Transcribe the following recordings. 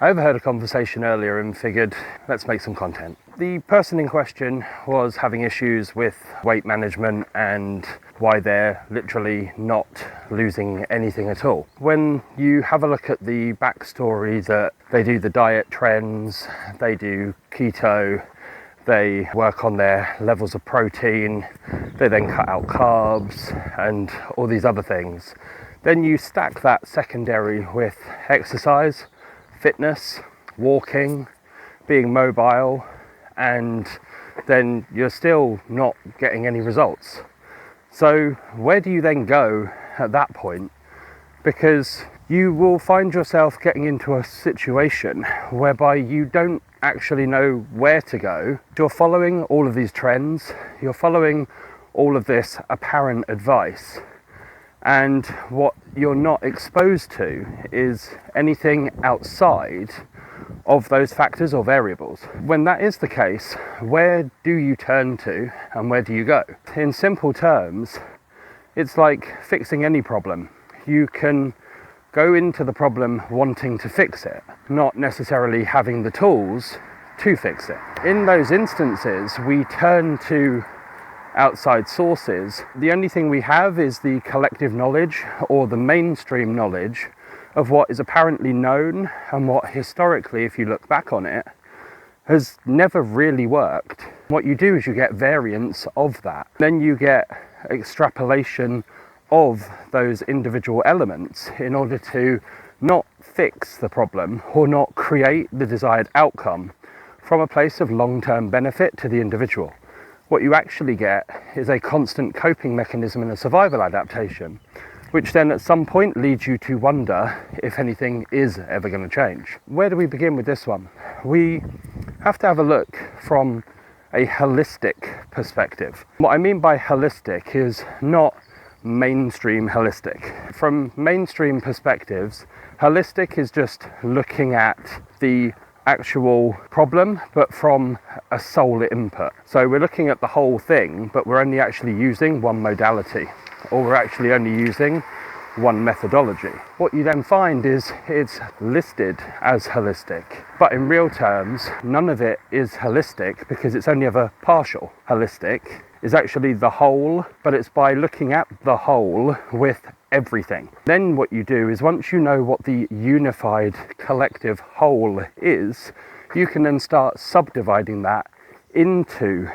I overheard a conversation earlier and figured, let's make some content. The person in question was having issues with weight management and why they're literally not losing anything at all. When you have a look at the backstory that they do the diet trends, they do keto, they work on their levels of protein, they then cut out carbs and all these other things, then you stack that secondary with exercise, fitness, walking, being mobile, and then you're still not getting any results. So where do you then go at that point? Because you will find yourself getting into a situation whereby you don't actually know where to go. You're following all of these trends, you're following all of this apparent advice, and what you're not exposed to is anything outside of those factors or variables. When that is the case, where do you turn to and where do you go? In simple terms, it's like fixing any problem. You can go into the problem wanting to fix it, not necessarily having the tools to fix it. In those instances, we turn to outside sources. The only thing we have is the collective knowledge or the mainstream knowledge of what is apparently known and what historically, if you look back on it, has never really worked. What you do is you get variants of that. Then you get extrapolation of those individual elements in order to not fix the problem or not create the desired outcome from a place of long-term benefit to the individual. What you actually get is a constant coping mechanism and a survival adaptation, which then at some point leads you to wonder if anything is ever going to change. Where do we begin with this one? We have to have a look from a holistic perspective. What I mean by holistic is not mainstream holistic. From mainstream perspectives, holistic is just looking at the actual problem, but from a sole input. So we're looking at the whole thing, but we're only actually using one modality, or we're actually only using one methodology. What you then find is it's listed as holistic, but in real terms, none of it is holistic because it's only ever partial. Holistic is actually the whole, but it's by looking at the whole with everything. Then what you do is once you know what the unified collective whole is, you can then start subdividing that into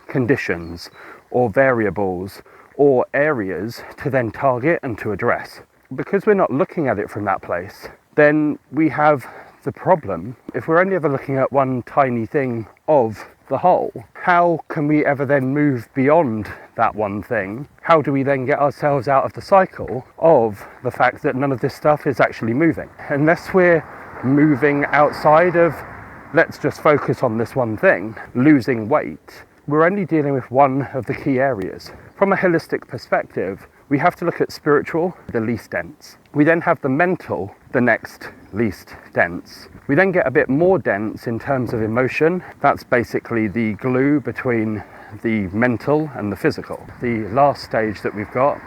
conditions or variables or areas to then target and to address. Because we're not looking at it from that place, then we have the problem. If we're only ever looking at one tiny thing of the whole, how can we ever then move beyond that one thing? How do we then get ourselves out of the cycle of the fact that none of this stuff is actually moving? Unless we're moving outside of, let's just focus on this one thing, losing weight, we're only dealing with one of the key areas. From a holistic perspective, we have to look at spiritual, the least dense. We then have the mental, the next least dense. We then get a bit more dense in terms of emotion. That's basically the glue between the mental and the physical. The last stage that we've got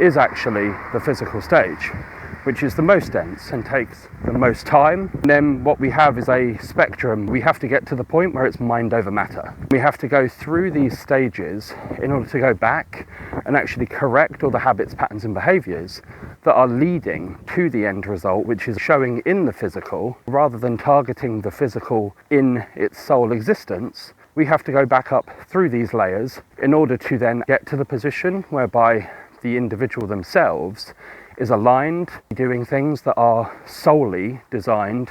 is actually the physical stage, which is the most dense and takes the most time. And then what we have is a spectrum. We have to get to the point where it's mind over matter. We have to go through these stages in order to go back and actually correct all the habits, patterns and behaviors that are leading to the end result, which is showing in the physical. Rather than targeting the physical in its sole existence, we have to go back up through these layers in order to then get to the position whereby the individual themselves is aligned, doing things that are solely designed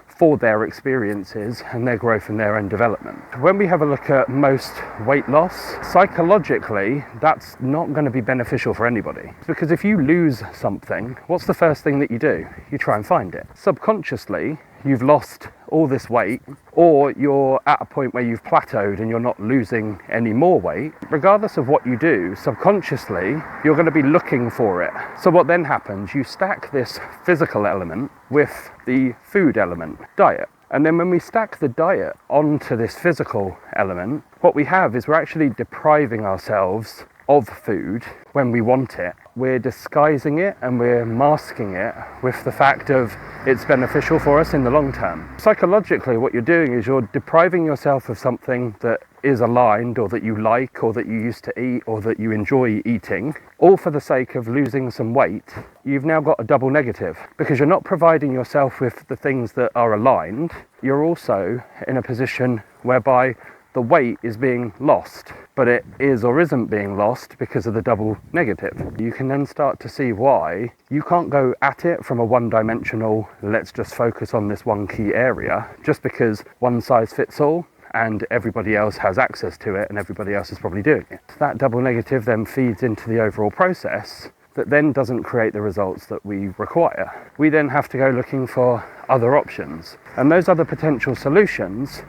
for their experiences and their growth and their own development. When we have a look at most weight loss, psychologically, that's not going to be beneficial for anybody. Because if you lose something, what's the first thing that you do? You try and find it. Subconsciously, you've lost all this weight, or you're at a point where you've plateaued and you're not losing any more weight. Regardless of what you do, subconsciously, you're going to be looking for it. So what then happens, you stack this physical element with the food element, diet. And then when we stack the diet onto this physical element, what we have is we're actually depriving ourselves of food when we want it. we're disguising it and we're masking it with the fact of it's beneficial for us in the long term. Psychologically, what you're doing is you're depriving yourself of something that is aligned, or that you like, or that you used to eat, or that you enjoy eating, all for the sake of losing some weight. You've now got a double negative, because you're not providing yourself with the things that are aligned. You're also in a position whereby the weight is being lost, but it is or isn't being lost because of the double negative. You can then start to see why you can't go at it from a one-dimensional, let's just focus on this one key area, just because one size fits all and everybody else has access to it and everybody else is probably doing it. That double negative then feeds into the overall process that then doesn't create the results that we require. We then have to go looking for other options, and those other potential solutions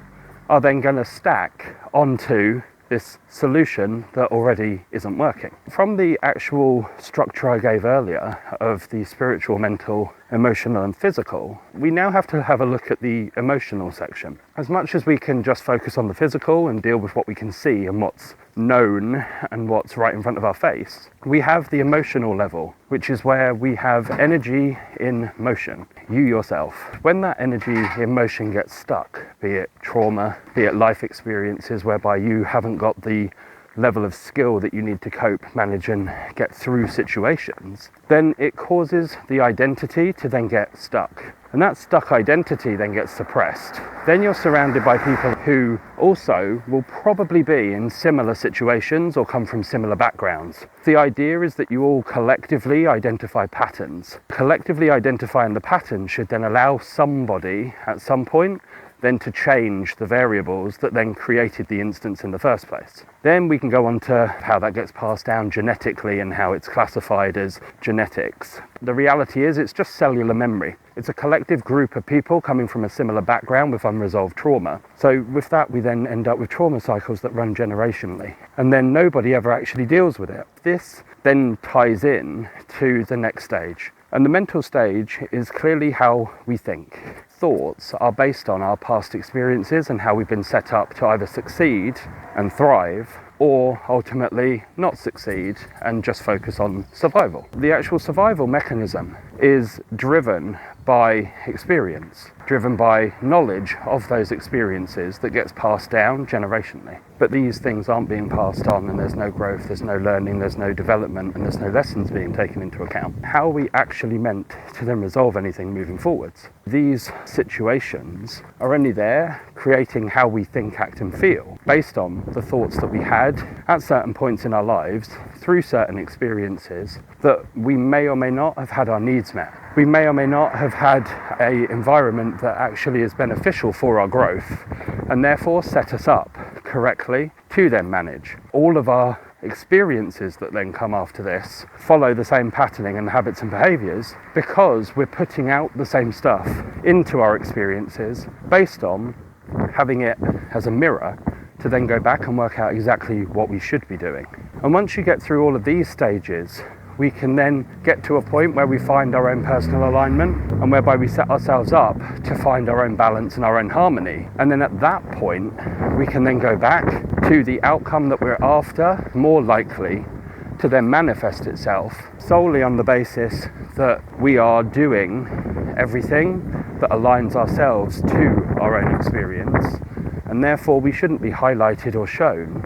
are then going to stack onto this solution that already isn't working. From the actual structure I gave earlier of the spiritual, mental, emotional and physical, we now have to have a look at the emotional section. As much as we can just focus on the physical and deal with what we can see and what's known and what's right in front of our face, we have the emotional level, which is where we have energy in motion. You yourself, when that energy in motion gets stuck, be it trauma, be it life experiences whereby you haven't got the level of skill that you need to cope, manage and get through situations, then it causes the identity to then get stuck. And that stuck identity then gets suppressed. Then you're surrounded by people who also will probably be in similar situations or come from similar backgrounds. The idea is that you all collectively identify patterns. Collectively identifying the pattern should then allow somebody at some point then to change the variables that then created the instance in the first place. Then we can go on to how that gets passed down genetically and how it's classified as genetics. The reality is it's just cellular memory. It's a collective group of people coming from a similar background with unresolved trauma. So with that, we then end up with trauma cycles that run generationally, and then nobody ever actually deals with it. This then ties in to the next stage. And the mental stage is clearly how we think. Thoughts are based on our past experiences and how we've been set up to either succeed and thrive, or ultimately not succeed and just focus on survival. The actual survival mechanism is driven by experience, driven by knowledge of those experiences that gets passed down generationally. But these things aren't being passed on, and there's no growth, there's no learning, there's no development, and there's no lessons being taken into account. How are we actually meant to then resolve anything moving forwards? These situations are only there creating how we think, act and feel based on the thoughts that we had at certain points in our lives through certain experiences that we may or may not have had our needs met. We may or may not have had an environment that actually is beneficial for our growth and therefore set us up correctly to then manage. All of our experiences that then come after this follow the same patterning and habits and behaviours because we're putting out the same stuff into our experiences based on having it as a mirror to then go back and work out exactly what we should be doing. And once you get through all of these stages, we can then get to a point where we find our own personal alignment and whereby we set ourselves up to find our own balance and our own harmony. And then at that point, we can then go back to the outcome that we're after, more likely to then manifest itself solely on the basis that we are doing everything that aligns ourselves to our own experience. And therefore we shouldn't be highlighted or shown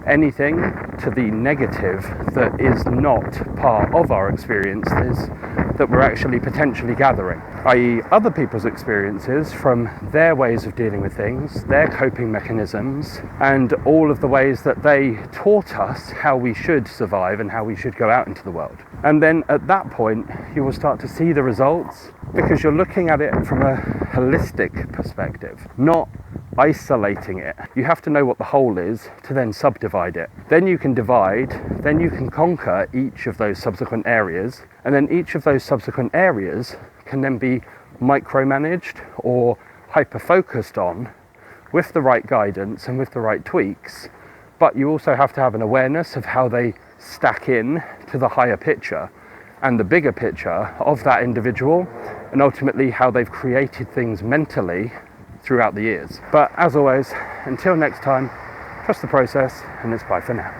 anything to the negative that is not part of our experiences that we're actually potentially gathering, i.e. other people's experiences from their ways of dealing with things, their coping mechanisms, and all of the ways that they taught us how we should survive and how we should go out into the world. And then at that point, you will start to see the results because you're looking at it from a holistic perspective, not isolating it. You have to know what the whole is to then subdivide it. Then you can divide, then you can conquer each of those subsequent areas, and then each of those subsequent areas can then be micromanaged or hyper-focused on with the right guidance and with the right tweaks. But you also have to have an awareness of how they stack in to the higher picture and the bigger picture of that individual, and ultimately how they've created things mentally throughout the years. But as always, until next time, trust the process, and it's bye for now.